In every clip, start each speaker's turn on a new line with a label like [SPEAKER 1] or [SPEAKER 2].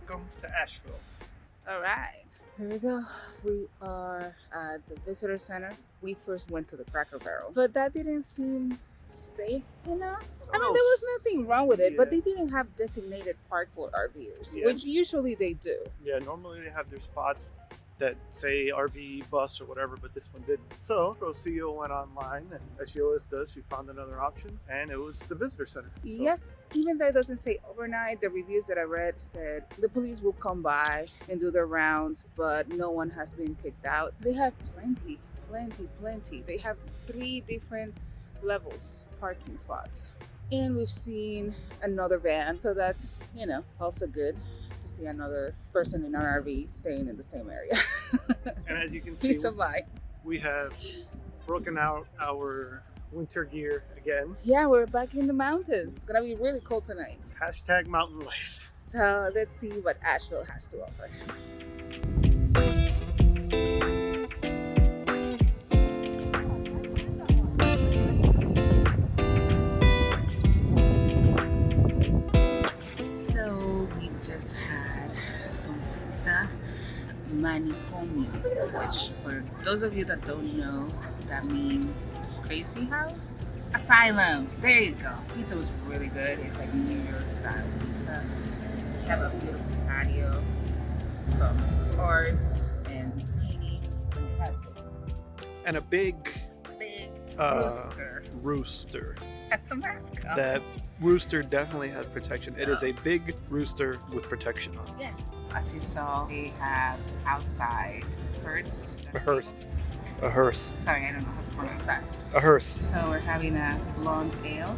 [SPEAKER 1] Welcome to Ashville.
[SPEAKER 2] All right. Here we go. We are at the visitor center. We first went to the Cracker Barrel, but that didn't seem safe enough. I mean, there was nothing wrong with it, but they didn't have designated park for RVers, which usually they do.
[SPEAKER 1] Yeah, normally they have their spots that say RV bus or whatever, but this one didn't. So Rocio went online, and as she always does, she found another option, and it was the visitor center. So,
[SPEAKER 2] yes, even though it doesn't say overnight, the reviews that I read said the police will come by and do their rounds, but no one has been kicked out. They have plenty. They have 3 different levels parking spots. And we've seen another van, so that's, also good to see another person in an RV staying in the same area.
[SPEAKER 1] And as you can see,
[SPEAKER 2] peace of mind.
[SPEAKER 1] We have broken out our winter gear again.
[SPEAKER 2] Yeah, we're back in the mountains. It's gonna be really cold tonight.
[SPEAKER 1] Hashtag mountain life.
[SPEAKER 2] So let's see what Asheville has to offer. Just had some pizza manicomio, which for those of you that don't know, that means crazy house asylum. There you go. Pizza was really good. It's like New York style pizza. We have a beautiful patio, some art and paintings, and we have this.
[SPEAKER 1] And a big
[SPEAKER 2] rooster. That's a mascot.
[SPEAKER 1] That rooster definitely has protection. It is a big rooster with protection on it.
[SPEAKER 2] Yes. As you saw, they have outside hearse.
[SPEAKER 1] A hearse.
[SPEAKER 2] Sorry, I don't know how to pronounce that.
[SPEAKER 1] A hearse.
[SPEAKER 2] So we're having a long ale,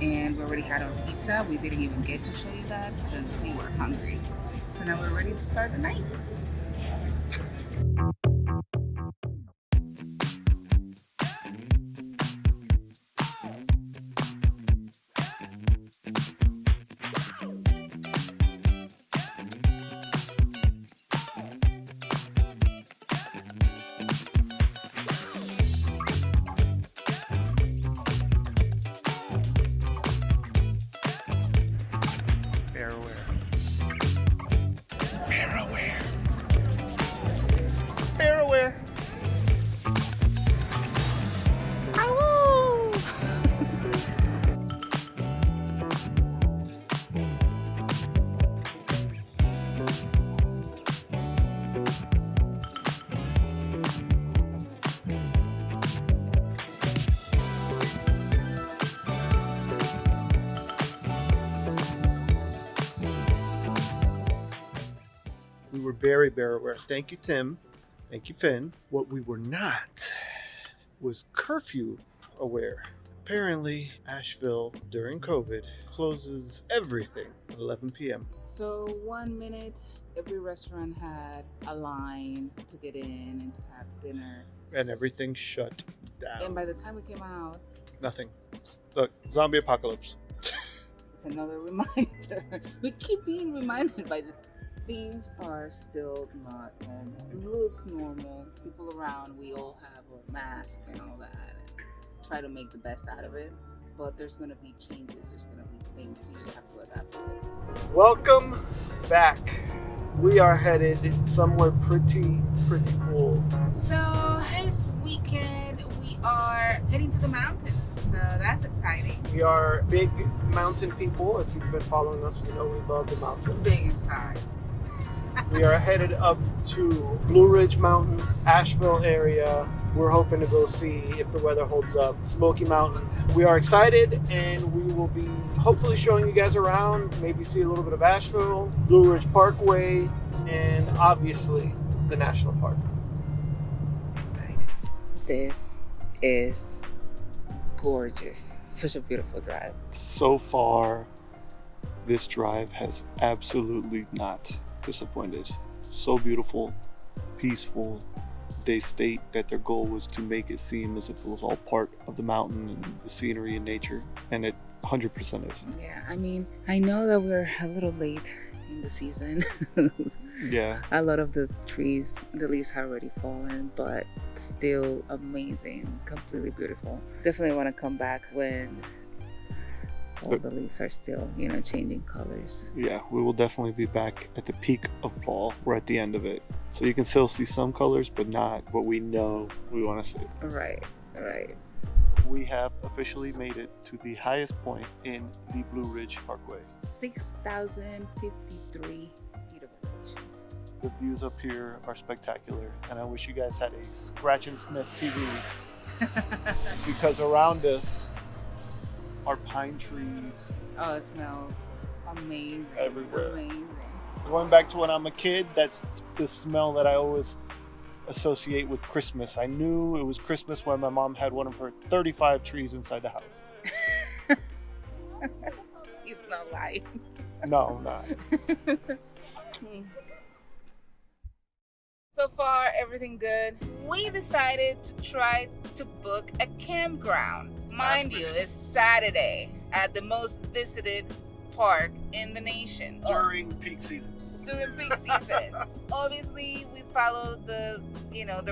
[SPEAKER 2] and we already had our pizza. We didn't even get to show you that because we were hungry. So now we're ready to start the night.
[SPEAKER 1] We were very bear aware. Thank you, Tim. Thank you, Finn. What we were not was curfew aware. Apparently, Asheville, during COVID, closes everything at 11 p.m.
[SPEAKER 2] So 1 minute, every restaurant had a line to get in and to have dinner.
[SPEAKER 1] And everything shut down.
[SPEAKER 2] And by the time we came out,
[SPEAKER 1] nothing. Look, zombie apocalypse.
[SPEAKER 2] It's another reminder. We keep being reminded by the things are still not normal. It looks normal. People around, we all have our mask and all that. And try to make the best out of it. But there's going to be changes. There's going to be things. You just have to adapt to it.
[SPEAKER 1] Welcome back. We are headed somewhere pretty cool.
[SPEAKER 2] So this weekend we are heading to the mountains. So that's exciting.
[SPEAKER 1] We are big mountain people. If you've been following us, you know we love the mountains.
[SPEAKER 2] Big in size.
[SPEAKER 1] We are headed up to Blue Ridge Mountain, Asheville area. We're hoping to go see if the weather holds up. Smoky Mountain. We are excited, and we will be hopefully showing you guys around, maybe see a little bit of Asheville, Blue Ridge Parkway, and obviously the National Park.
[SPEAKER 2] Excited. This is gorgeous. Such a beautiful drive.
[SPEAKER 1] So far, this drive has absolutely not disappointed. So beautiful, peaceful. They state that their goal was to make it seem as if it was all part of the mountain and the scenery and nature, and it 100% is.
[SPEAKER 2] Yeah, I mean, I know that we're a little late in the season.
[SPEAKER 1] Yeah.
[SPEAKER 2] A lot of the trees, the leaves have already fallen, but still amazing, completely beautiful. Definitely want to come back when all the leaves are still, changing colors.
[SPEAKER 1] Yeah, we will definitely be back at the peak of fall. We're at the end of it. So you can still see some colors, but not what we know we want to see.
[SPEAKER 2] Right.
[SPEAKER 1] We have officially made it to the highest point in the Blue Ridge Parkway.
[SPEAKER 2] 6,053 feet of elevation.
[SPEAKER 1] The views up here are spectacular, and I wish you guys had a scratch and sniff TV because around us are pine trees.
[SPEAKER 2] Oh, it smells amazing.
[SPEAKER 1] Everywhere.
[SPEAKER 2] Amazing.
[SPEAKER 1] Going back to when I'm a kid, that's the smell that I always associate with Christmas. I knew it was Christmas when my mom had one of her 35 trees inside the house.
[SPEAKER 2] He's not lying.
[SPEAKER 1] No, I'm not.
[SPEAKER 2] So far, everything good. We decided to try to book a campground. Mind you, it's Saturday at the most visited park in the nation.
[SPEAKER 1] During peak season.
[SPEAKER 2] During peak season. Obviously, we followed the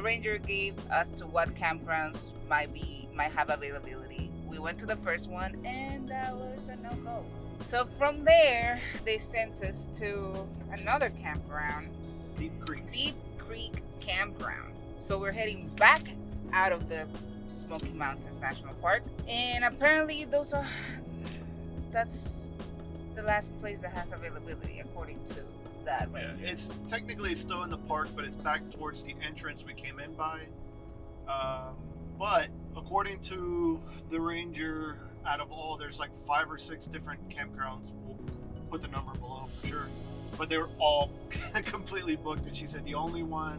[SPEAKER 2] ranger gave us to what campgrounds might have availability. We went to the first one and that was a no-go. So from there, they sent us to another campground.
[SPEAKER 1] Deep Creek
[SPEAKER 2] Campground. So we're heading back out of the Smoky Mountains National Park. And apparently that's the last place that has availability according to that ranger.
[SPEAKER 1] Yeah, it's still in the park, but it's back towards the entrance we came in by. But according to the ranger, out of all, there's like 5 or 6 different campgrounds. We'll put the number below for sure. But they were all completely booked, and she said the only one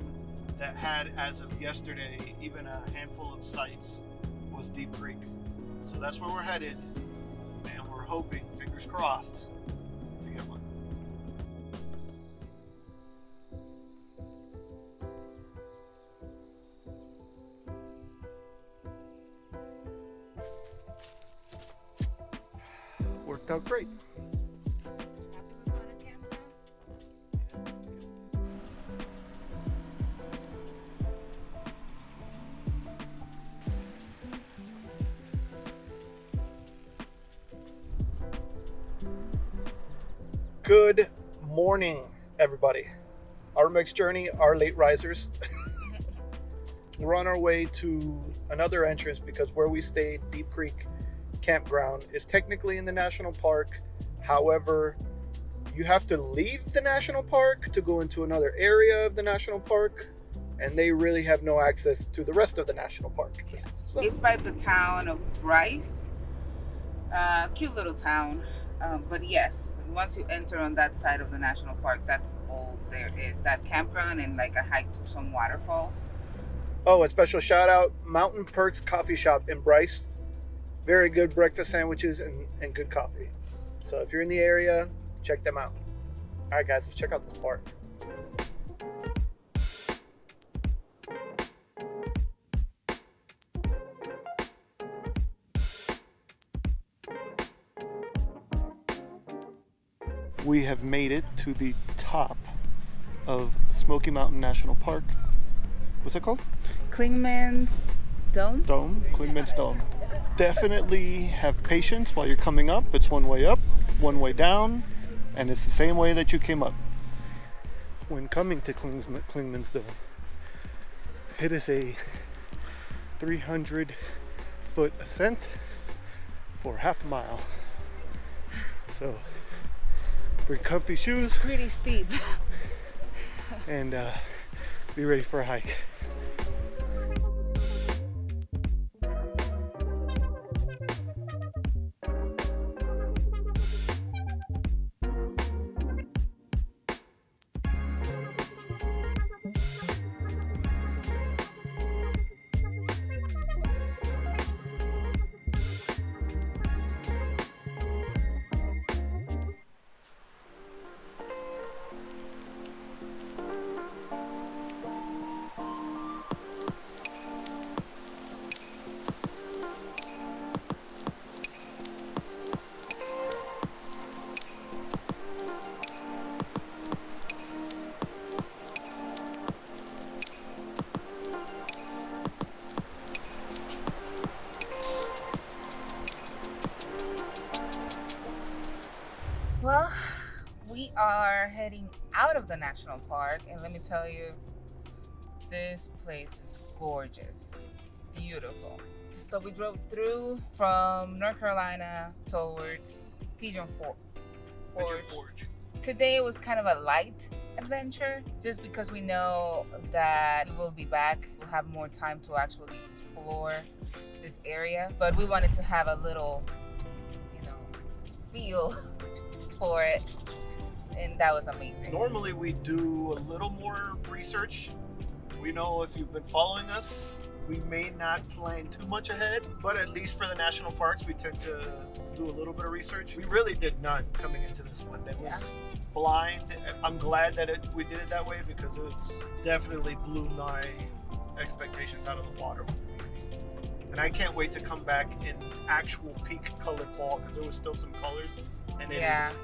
[SPEAKER 1] that had, as of yesterday, even a handful of sites was Deep Creek. So that's where we're headed, and we're hoping, fingers crossed, to get one. Worked out great. Good morning, everybody. Our mixed journey, our late risers. We're on our way to another entrance because where we stayed, Deep Creek Campground, is technically in the national park. However, you have to leave the national park to go into another area of the national park, and they really have no access to the rest of the national park.
[SPEAKER 2] Yeah.
[SPEAKER 1] So,
[SPEAKER 2] it's by the town of Bryce. Cute little town. But yes, once you enter on that side of the national park, that's all there is. That campground and like a hike to some waterfalls.
[SPEAKER 1] oh, a special shout out, Mountain Perks Coffee Shop in Bryce. Very good breakfast sandwiches and good coffee. So if you're in the area, check them out. All right, guys, let's check out this park. We have made it to the top of Smoky Mountain National Park. What's that called?
[SPEAKER 2] Klingman's Dome?
[SPEAKER 1] Klingman's Dome. Definitely have patience while you're coming up. It's one way up, one way down, and it's the same way that you came up. When coming to Klingman's Dome, it is a 300-foot ascent for half a mile. So bring comfy shoes.
[SPEAKER 2] It's pretty steep.
[SPEAKER 1] And be ready for a hike.
[SPEAKER 2] Well, we are heading out of the national park, and let me tell you, this place is gorgeous, beautiful. So we drove through from North Carolina towards Pigeon Forge. Today was kind of a light adventure, just because we know that we will be back. We'll have more time to actually explore this area, but we wanted to have a little, feel for it, and that was amazing.
[SPEAKER 1] Normally we do a little more research. We know if you've been following us, we may not plan too much ahead, but at least for the national parks, we tend to do a little bit of research. We really did none coming into this one. It was blind. I'm glad that we did it that way, because it definitely blew my expectations out of the water. And I can't wait to come back in actual peak color fall, because there was still some colors, and it is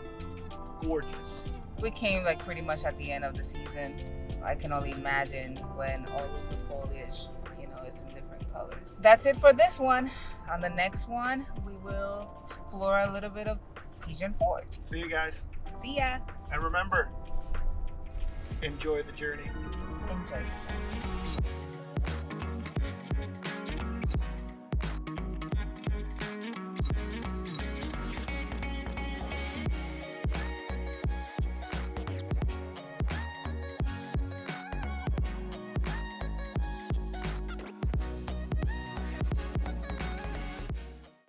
[SPEAKER 1] gorgeous.
[SPEAKER 2] We came like pretty much at the end of the season. I can only imagine when all of the foliage, is in different colors. That's it for this one. On the next one, we will explore a little bit of Pigeon Forge.
[SPEAKER 1] See you guys.
[SPEAKER 2] See ya.
[SPEAKER 1] And remember, enjoy the journey.
[SPEAKER 2] Enjoy the journey.